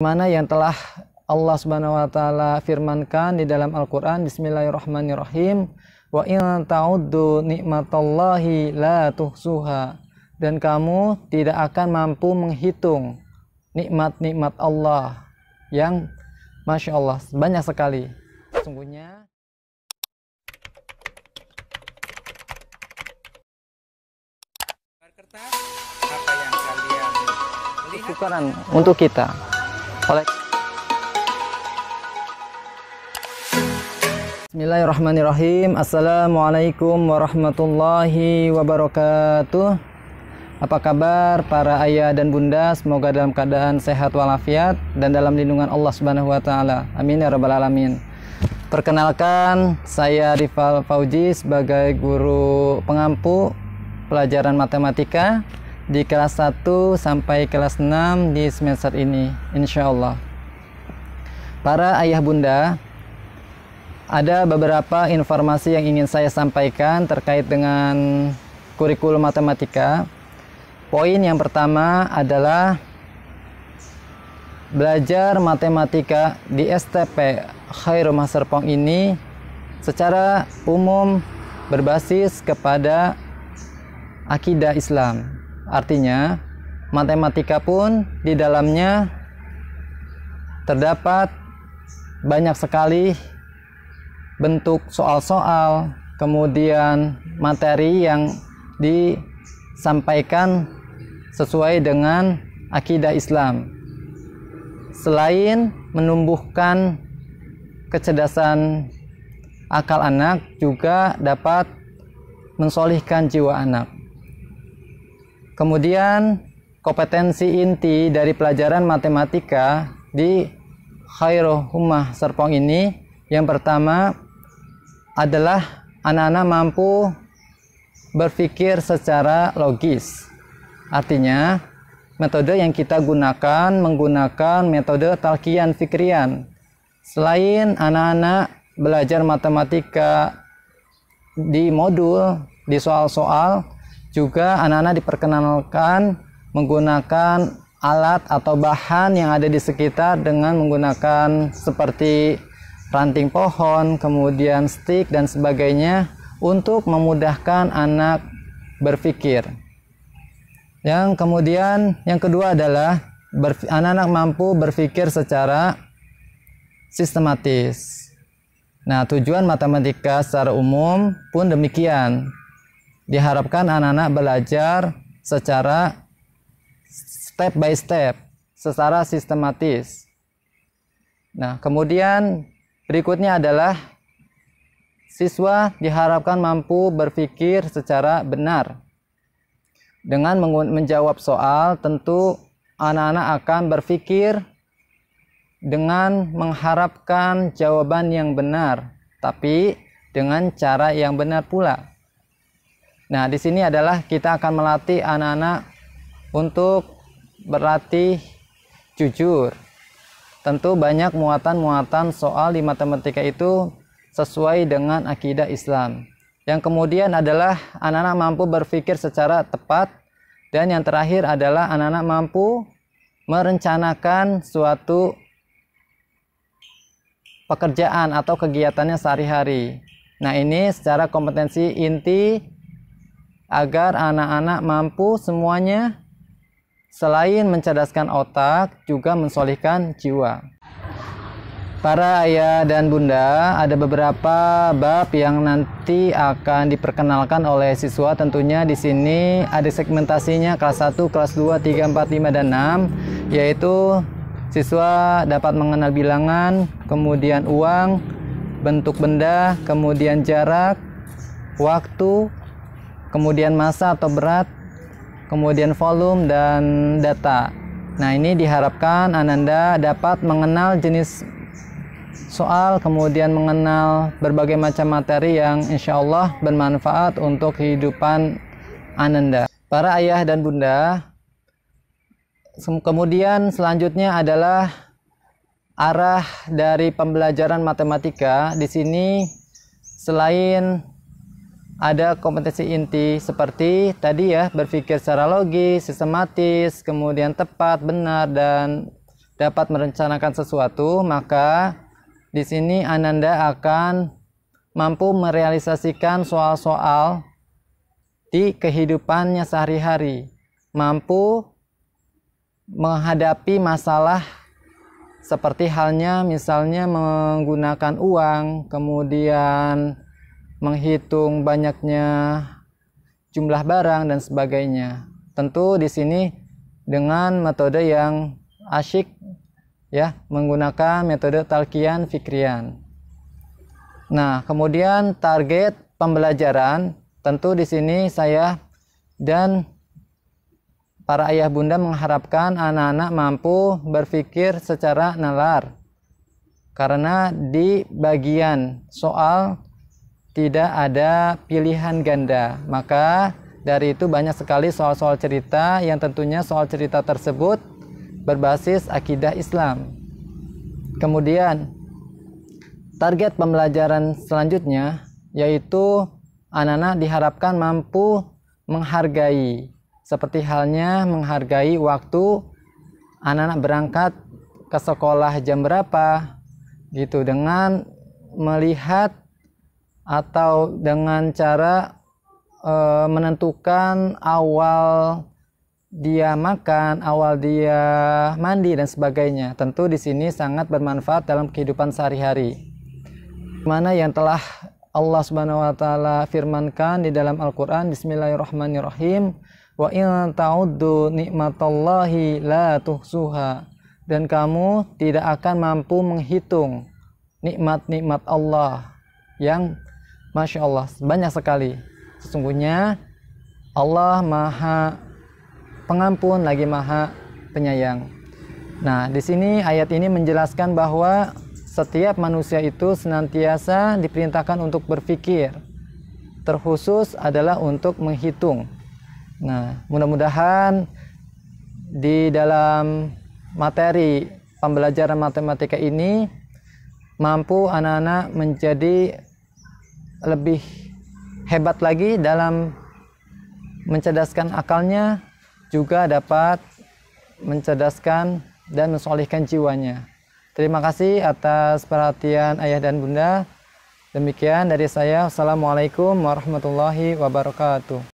Mana yang telah Allah Subhanahu wa taala firmankan di dalam Al-Qur'an, Bismillahirrahmanirrahim, wa in ta'uddu nikmatallahi la tuhsuha. Dan kamu tidak akan mampu menghitung nikmat-nikmat Allah yang Masya Allah banyak sekali. Sungguhnya kertas apa yang kalian lihat syukuran untuk kita. Oleh Bismillahirrahmanirrahim. Assalamualaikum warahmatullahi wabarakatuh. Apa kabar para ayah dan bunda? Semoga dalam keadaan sehat walafiat dan dalam lindungan Allah Subhanahu wa taala. Amin ya rabbal alamin. Perkenalkan, saya Rifal Fauji sebagai guru pengampu pelajaran matematika di kelas 1 sampai kelas 6 di semester ini, insya Allah. Para ayah bunda, ada beberapa informasi yang ingin saya sampaikan terkait dengan kurikulum matematika. Poin yang pertama adalah belajar matematika di STP Khairul Umah Serpong ini secara umum berbasis kepada akidah Islam. Artinya, matematika pun di dalamnya terdapat banyak sekali bentuk soal-soal, kemudian materi yang disampaikan sesuai dengan akidah Islam. Selain menumbuhkan kecerdasan akal anak, juga dapat mensolihkan jiwa anak. Kemudian kompetensi inti dari pelajaran matematika di Khairul Umah Serpong ini, yang pertama adalah anak-anak mampu berpikir secara logis. Artinya, metode yang kita gunakan menggunakan metode talqiyan fikriyan. Selain anak-anak belajar matematika di modul, di soal-soal, juga anak-anak diperkenalkan menggunakan alat atau bahan yang ada di sekitar dengan menggunakan seperti ranting pohon, kemudian stick dan sebagainya untuk memudahkan anak berpikir. Yang kedua adalah anak-anak mampu berpikir secara sistematis. Nah, tujuan matematika secara umum pun demikian. Diharapkan anak-anak belajar secara step by step, secara sistematis. Nah, kemudian berikutnya adalah siswa diharapkan mampu berpikir secara benar. Dengan menjawab soal, tentu anak-anak akan berpikir dengan mengharapkan jawaban yang benar, tapi dengan cara yang benar pula. Nah, di sini adalah kita akan melatih anak-anak untuk berlatih jujur. Tentu banyak muatan-muatan soal di matematika itu sesuai dengan akidah Islam. Yang kemudian adalah anak-anak mampu berpikir secara tepat. Dan yang terakhir adalah anak-anak mampu merencanakan suatu pekerjaan atau kegiatannya sehari-hari. Nah, ini secara kompetensi inti agar anak-anak mampu semuanya selain mencerdaskan otak juga mensolihkan jiwa. Para ayah dan bunda, ada beberapa bab yang nanti akan diperkenalkan oleh siswa. Tentunya di sini ada segmentasinya kelas 1, kelas 2, 3, 4, 5 dan 6, yaitu siswa dapat mengenal bilangan, kemudian uang, bentuk benda, kemudian jarak, waktu, kemudian massa atau berat, kemudian volume dan data. Nah, ini diharapkan Ananda dapat mengenal jenis soal, kemudian mengenal berbagai macam materi yang insya Allah bermanfaat untuk kehidupan Ananda. Para ayah dan bunda, kemudian selanjutnya adalah arah dari pembelajaran matematika. Di sini selain ada kompetensi inti seperti tadi ya, berpikir secara logis, sistematis, kemudian tepat, benar, dan dapat merencanakan sesuatu, maka di sini Ananda akan mampu merealisasikan soal-soal di kehidupannya sehari-hari, mampu menghadapi masalah seperti halnya misalnya menggunakan uang, kemudian menghitung banyaknya jumlah barang dan sebagainya. Tentu di sini dengan metode yang asyik ya, menggunakan metode talqiyan fikriyan. Nah, kemudian target pembelajaran tentu di sini saya dan para ayah bunda mengharapkan anak-anak mampu berpikir secara nalar. Karena di bagian soal tidak ada pilihan ganda. Maka dari itu banyak sekali soal-soal cerita yang tentunya soal cerita tersebut berbasis akidah Islam. Kemudian target pembelajaran selanjutnya yaitu anak-anak diharapkan mampu menghargai, seperti halnya menghargai waktu anak-anak berangkat ke sekolah jam berapa gitu, dengan melihat atau dengan cara menentukan awal dia makan, awal dia mandi dan sebagainya. Tentu di sini sangat bermanfaat dalam kehidupan sehari-hari. Mana yang telah Allah Subhanahu wa taala firmankan di dalam Al-Qur'an, Bismillahirrahmanirrahim, wa in ta'uddu nikmatallahi la tuhsuha, dan kamu tidak akan mampu menghitung nikmat-nikmat Allah yang Masya Allah banyak sekali. Sesungguhnya Allah Maha Pengampun lagi Maha Penyayang. Nah, di sini ayat ini menjelaskan bahwa setiap manusia itu senantiasa diperintahkan untuk berpikir, terkhusus adalah untuk menghitung. Nah, mudah-mudahan di dalam materi pembelajaran matematika ini mampu anak-anak menjadi lebih hebat lagi dalam mencerdaskan akalnya, juga dapat mencerdaskan dan mensolihkan jiwanya. Terima kasih atas perhatian ayah dan bunda. Demikian dari saya. Assalamualaikum warahmatullahi wabarakatuh.